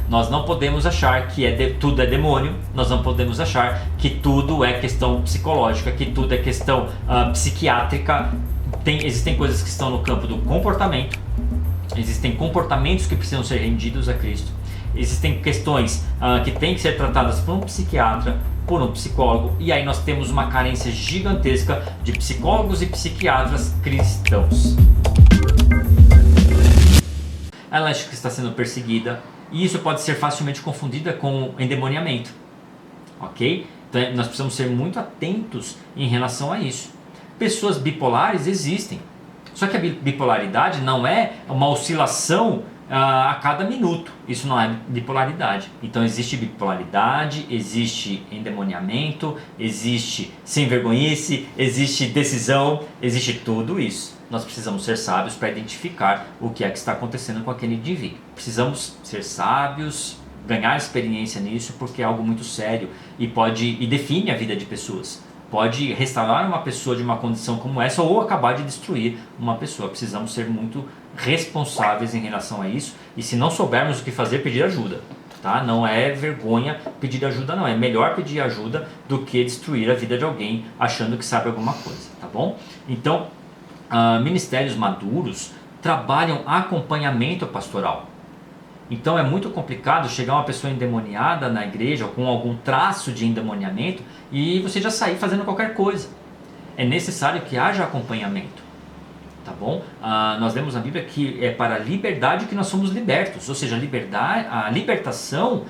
Nós não podemos achar que tudo é demônio, nós não podemos achar que tudo é questão psicológica, que tudo é questão psiquiátrica. Existem coisas que estão no campo do comportamento, existem comportamentos que precisam ser rendidos a Cristo, existem questões que têm que ser tratadas por um psiquiatra, por um psicólogo, e aí nós temos uma carência gigantesca de psicólogos e psiquiatras cristãos. Ela acha que está sendo perseguida, e isso pode ser facilmente confundida com endemoniamento, ok? Então nós precisamos ser muito atentos em relação a isso. Pessoas bipolares existem, só que a bipolaridade não é uma oscilação a cada minuto, isso não é bipolaridade. Então existe bipolaridade, existe endemoniamento, existe sem vergonhice, existe decisão, existe tudo isso. Nós precisamos ser sábios para identificar o que é que está acontecendo com aquele indivíduo. Precisamos ser sábios, ganhar experiência nisso, porque é algo muito sério e define a vida de pessoas. Pode restaurar uma pessoa de uma condição como essa ou acabar de destruir uma pessoa. Precisamos ser muito responsáveis em relação a isso, e se não soubermos o que fazer, pedir ajuda. Tá? Não é vergonha pedir ajuda, não. É melhor pedir ajuda do que destruir a vida de alguém achando que sabe alguma coisa, tá bom? Então, ministérios maduros trabalham acompanhamento pastoral. Então é muito complicado chegar uma pessoa endemoniada na igreja ou com algum traço de endemoniamento e você já sair fazendo qualquer coisa. É necessário que haja acompanhamento, tá bom? Nós lemos na Bíblia que é para a liberdade que nós somos libertos, ou seja, a libertação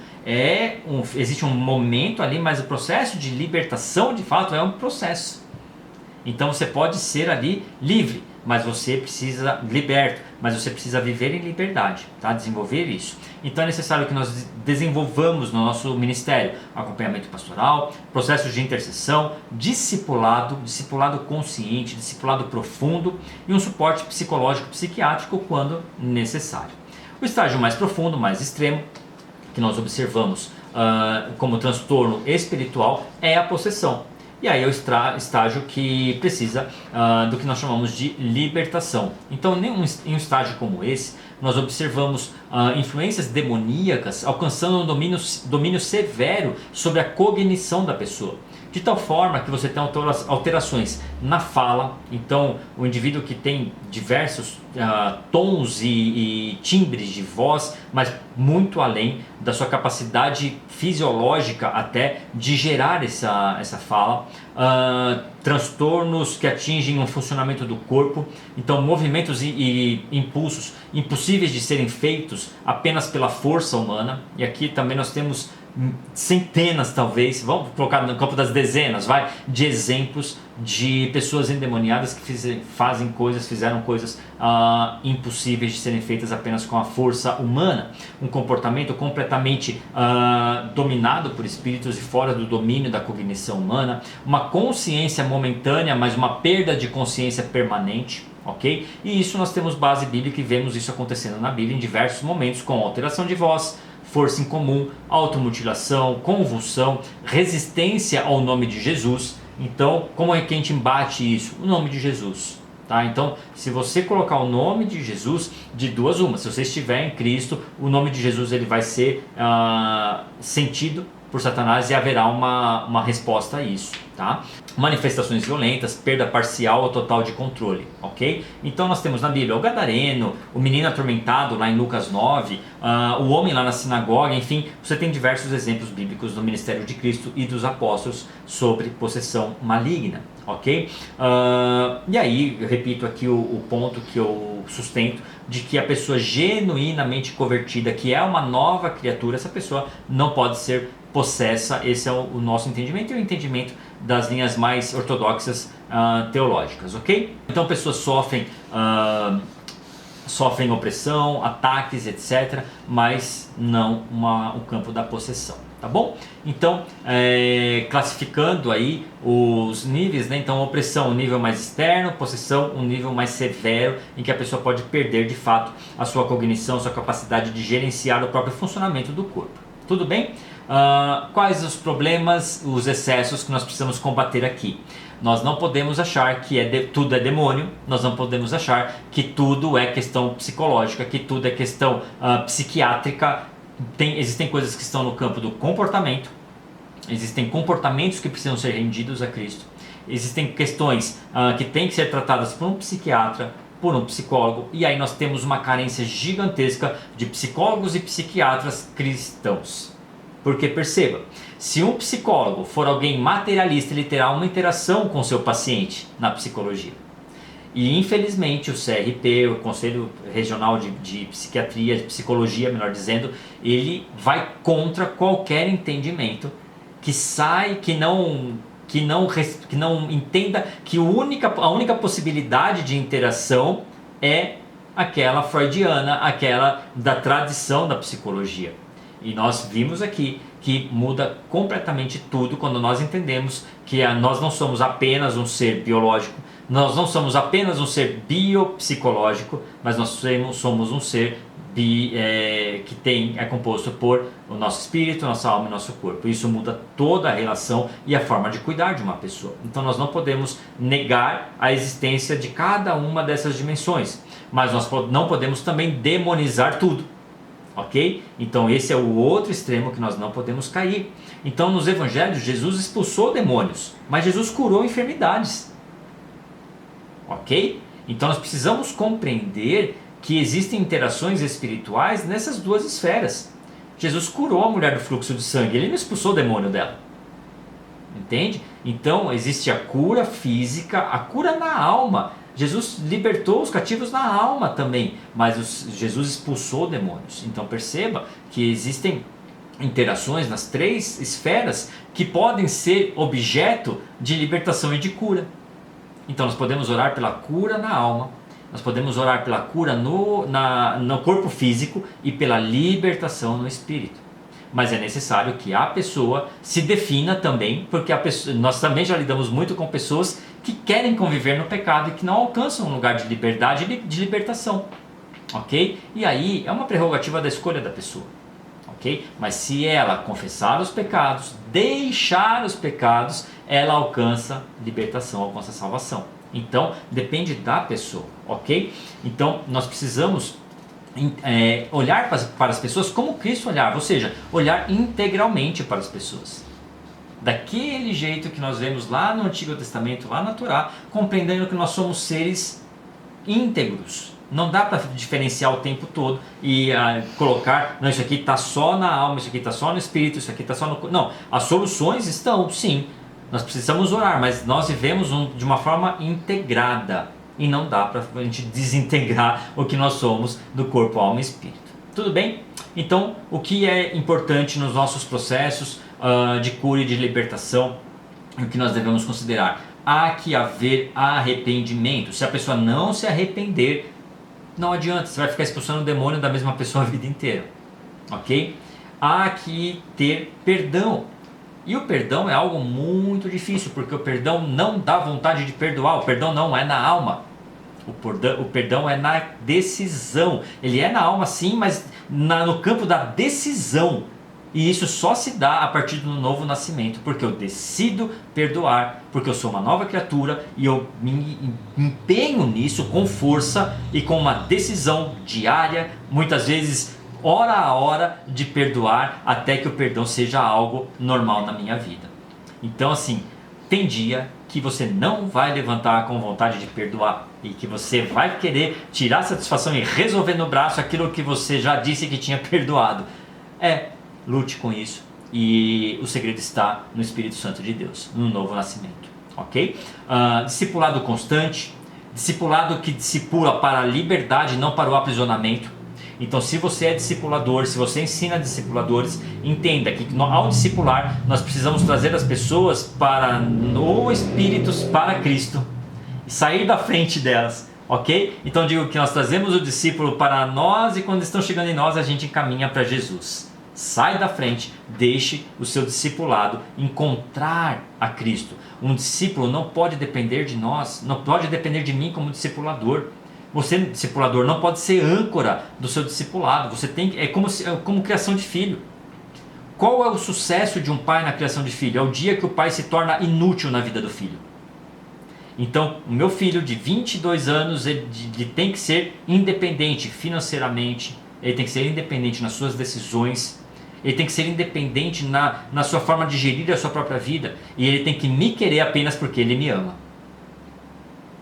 existe um momento ali, mas o processo de libertação de fato é um processo. Então você pode ser ali livre, mas você precisa viver em liberdade, tá? Desenvolver isso. Então é necessário que nós desenvolvamos no nosso ministério acompanhamento pastoral, processos de intercessão, discipulado consciente, discipulado profundo e um suporte psicológico psiquiátrico quando necessário. O estágio mais profundo, mais extremo, que nós observamos como transtorno espiritual é a possessão. E aí é o estágio que precisa do que nós chamamos de libertação. Então, em um estágio como esse, nós observamos influências demoníacas alcançando um domínio severo sobre a cognição da pessoa. De tal forma que você tem alterações na fala. Então o indivíduo que tem diversos tons e timbres de voz, mas muito além da sua capacidade fisiológica até de gerar essa fala, transtornos que atingem o funcionamento do corpo. Então movimentos e impulsos impossíveis de serem feitos apenas pela força humana. E aqui também nós temos centenas, talvez, vamos colocar no campo das dezenas, de exemplos de pessoas endemoniadas que fizeram coisas impossíveis de serem feitas apenas com a força humana. Um comportamento completamente dominado por espíritos e fora do domínio da cognição humana. Uma consciência momentânea, mas uma perda de consciência permanente. Ok? E isso nós temos base bíblica e vemos isso acontecendo na Bíblia em diversos momentos, com alteração de voz, força incomum, automutilação, convulsão, resistência ao nome de Jesus. Então, como é que a gente embate isso? O nome de Jesus. Tá? Então, se você colocar o nome de Jesus, de duas uma, se você estiver em Cristo, o nome de Jesus ele vai ser sentido por Satanás e haverá uma resposta a isso. Tá? Manifestações violentas, perda parcial ou total de controle, ok? Então nós temos na Bíblia o gadareno, o menino atormentado lá em Lucas 9, o homem lá na sinagoga, enfim, você tem diversos exemplos bíblicos do ministério de Cristo e dos apóstolos sobre possessão maligna, ok? E aí, eu repito aqui o ponto que eu sustento, de que a pessoa genuinamente convertida, que é uma nova criatura, essa pessoa não pode ser possessa. Esse é o nosso entendimento e o entendimento das linhas mais ortodoxas teológicas, ok? Então pessoas sofrem opressão, ataques, etc., mas não o campo da possessão, tá bom? Então, classificando aí os níveis, né? Então opressão, um nível mais externo, possessão, um nível mais severo, em que a pessoa pode perder de fato a sua cognição, sua capacidade de gerenciar o próprio funcionamento do corpo. Tudo bem? Quais os problemas, os excessos que nós precisamos combater aqui? Nós não podemos achar que tudo é demônio, nós não podemos achar que tudo é questão psicológica, que tudo é questão psiquiátrica. existem coisas que estão no campo do comportamento, existem comportamentos que precisam ser rendidos a Cristo, existem questões que têm que ser tratadas por um psiquiatra, por um psicólogo, e aí nós temos uma carência gigantesca de psicólogos e psiquiatras cristãos. Porque perceba, se um psicólogo for alguém materialista, ele terá uma interação com seu paciente na psicologia. E infelizmente o CRP, o Conselho Regional de Psiquiatria, de Psicologia, melhor dizendo, ele vai contra qualquer entendimento que não entenda que a única possibilidade de interação é aquela freudiana, aquela da tradição da psicologia. E nós vimos aqui que muda completamente tudo quando nós entendemos que nós não somos apenas um ser biológico, nós não somos apenas um ser biopsicológico, mas nós somos um ser que é composto por o nosso espírito, nossa alma e nosso corpo. Isso muda toda a relação e a forma de cuidar de uma pessoa. Então nós não podemos negar a existência de cada uma dessas dimensões, mas nós não podemos também demonizar tudo. Ok? Então esse é o outro extremo que nós não podemos cair. Então nos evangelhos Jesus expulsou demônios, mas Jesus curou enfermidades. Ok? Então nós precisamos compreender que existem interações espirituais nessas duas esferas. Jesus curou a mulher do fluxo de sangue, ele não expulsou o demônio dela. Entende? Então existe a cura física, a cura na alma. Jesus libertou os cativos na alma também, mas Jesus expulsou demônios. Então perceba que existem interações nas três esferas que podem ser objeto de libertação e de cura. Então nós podemos orar pela cura na alma, nós podemos orar pela cura no corpo físico e pela libertação no espírito. Mas é necessário que a pessoa se defina também, porque nós também já lidamos muito com pessoas que querem conviver no pecado e que não alcançam um lugar de liberdade e de libertação. Ok? E aí é uma prerrogativa da escolha da pessoa. Ok? Mas se ela confessar os pecados, deixar os pecados, ela alcança libertação, alcança salvação. Então depende da pessoa. Ok? Então nós precisamos olhar para as pessoas como Cristo olhava, ou seja, olhar integralmente para as pessoas. Daquele jeito que nós vemos lá no Antigo Testamento, lá na Torá, compreendendo que nós somos seres íntegros. Não dá para diferenciar o tempo todo e colocar, não, isso aqui está só na alma, isso aqui está só no espírito, isso aqui está só no... Não, as soluções estão, sim. Nós precisamos orar, mas nós vivemos de uma forma integrada. E não dá para a gente desintegrar o que nós somos do corpo, alma e espírito. Tudo bem? Então, o que é importante nos nossos processos de cura e de libertação, o que nós devemos considerar? Há que haver arrependimento. Se a pessoa não se arrepender, não adianta, você vai ficar expulsando o demônio da mesma pessoa a vida inteira. Ok? Há que ter perdão. E o perdão é algo muito difícil, porque o perdão não dá vontade de perdoar, o perdão não é na alma. O perdão é na decisão. Ele é na alma sim, mas no campo da decisão. E isso só se dá a partir do novo nascimento, porque eu decido perdoar, porque eu sou uma nova criatura e eu me empenho nisso com força e com uma decisão diária, muitas vezes hora a hora, de perdoar até que o perdão seja algo normal na minha vida. Então assim, tem dia que você não vai levantar com vontade de perdoar e que você vai querer tirar satisfação e resolver no braço aquilo que você já disse que tinha perdoado. Lute com isso e o segredo está no Espírito Santo de Deus, no novo nascimento, ok? Discipulado constante, discipulado que discipula para a liberdade, não para o aprisionamento. Então, se você é discipulador, se você ensina discipuladores, entenda que ao discipular nós precisamos trazer as pessoas para o Espírito, para Cristo, e sair da frente delas, ok? Então digo que nós trazemos o discípulo para nós e quando estão chegando em nós a gente encaminha para Jesus. Sai da frente, deixe o seu discipulado encontrar a Cristo. Um discípulo não pode depender de nós, não pode depender de mim como discipulador. Você, discipulador, não pode ser âncora do seu discipulado. Você tem como criação de filho. Qual é o sucesso de um pai na criação de filho? É o dia que o pai se torna inútil na vida do filho. Então, o meu filho de 22 anos, ele tem que ser independente financeiramente, ele tem que ser independente nas suas decisões, ele tem que ser independente na sua forma de gerir a sua própria vida, e ele tem que me querer apenas porque ele me ama.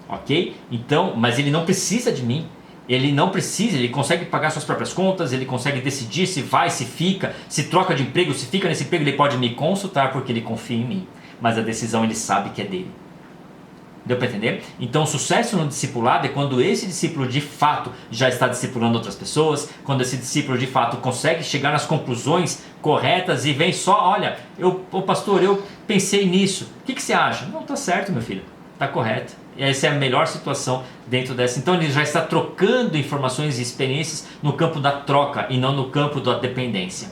Ok? Então, mas ele não precisa de mim. Ele não precisa, ele consegue pagar suas próprias contas, ele consegue decidir se vai, se fica, se troca de emprego, se fica nesse emprego, ele pode me consultar porque ele confia em mim. Mas a decisão ele sabe que é dele. Deu para entender? Então o sucesso no discipulado é quando esse discípulo de fato já está discipulando outras pessoas, quando esse discípulo de fato consegue chegar nas conclusões corretas e vem só, olha, pastor, eu pensei nisso, o que você acha? Não, tá certo, meu filho, tá correto. E essa é a melhor situação dentro dessa. Então ele já está trocando informações e experiências no campo da troca e não no campo da dependência.